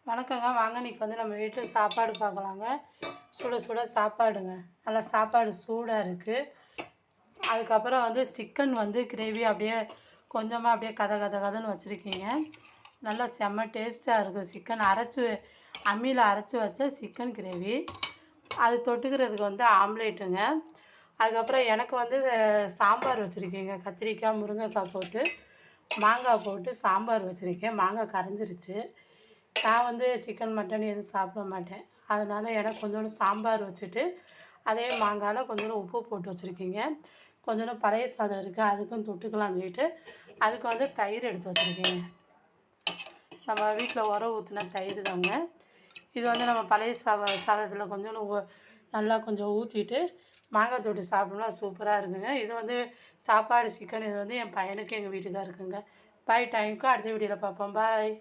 வணக்கங்க. வாங்க இன்றைக்கி வந்து நம்ம வீட்டில் சாப்பாடு பார்க்கலாங்க. சுட சுட சாப்பாடுங்க. நல்லா சாப்பாடு சூடாக இருக்குது. அதுக்கப்புறம் வந்து சிக்கன் வந்து கிரேவி அப்படியே கொஞ்சமாக அப்படியே கதன்னு வச்சுருக்கீங்க. நல்லா செம்ம டேஸ்ட்டாக இருக்குது. சிக்கன் அம்மியில் அரைச்சி வச்ச சிக்கன் கிரேவி. அது தொட்டுக்கிறதுக்கு வந்து ஆம்லேட்டுங்க. அதுக்கப்புறம் எனக்கு வந்து சாம்பார் வச்சுருக்கீங்க. கத்திரிக்காய், முருங்கைக்காய் போட்டு மாங்காய் போட்டு சாம்பார் வச்சுருக்கேன். மாங்காய் கரைஞ்சிருச்சு. நான் வந்து சிக்கன் மட்டன் எதுவும் சாப்பிட மாட்டேன். அதனால் எனக்கு கொஞ்சோண்டு சாம்பார் வச்சுட்டு அதே மாங்காயில் கொஞ்சோண்டு உப்பு போட்டு வச்சுருக்கீங்க. கொஞ்சோண்டு பழைய சாதம் இருக்குது, அதுக்கும் தொட்டுக்கலாம்னு சொல்லிட்டு அதுக்கு வந்து தயிர் எடுத்து வச்சுருக்கீங்க. நம்ம வீட்டில் உரம் ஊற்றின தயிர் தாங்க. இது வந்து நம்ம பழைய சாதத்தில் கொஞ்சோண்டு நல்லா கொஞ்சம் ஊற்றிட்டு மாங்காய் தொட்டு சாப்பிட்டோம்னா சூப்பராக இருக்குங்க. இது வந்து சாப்பாடு சிக்கன். இது வந்து என் பையனுக்கு எங்கள் வீட்டுக்காக இருக்குங்க. பாய். டைமுக்கு அடுத்த வீடியோவில் பார்ப்போம். பாய்.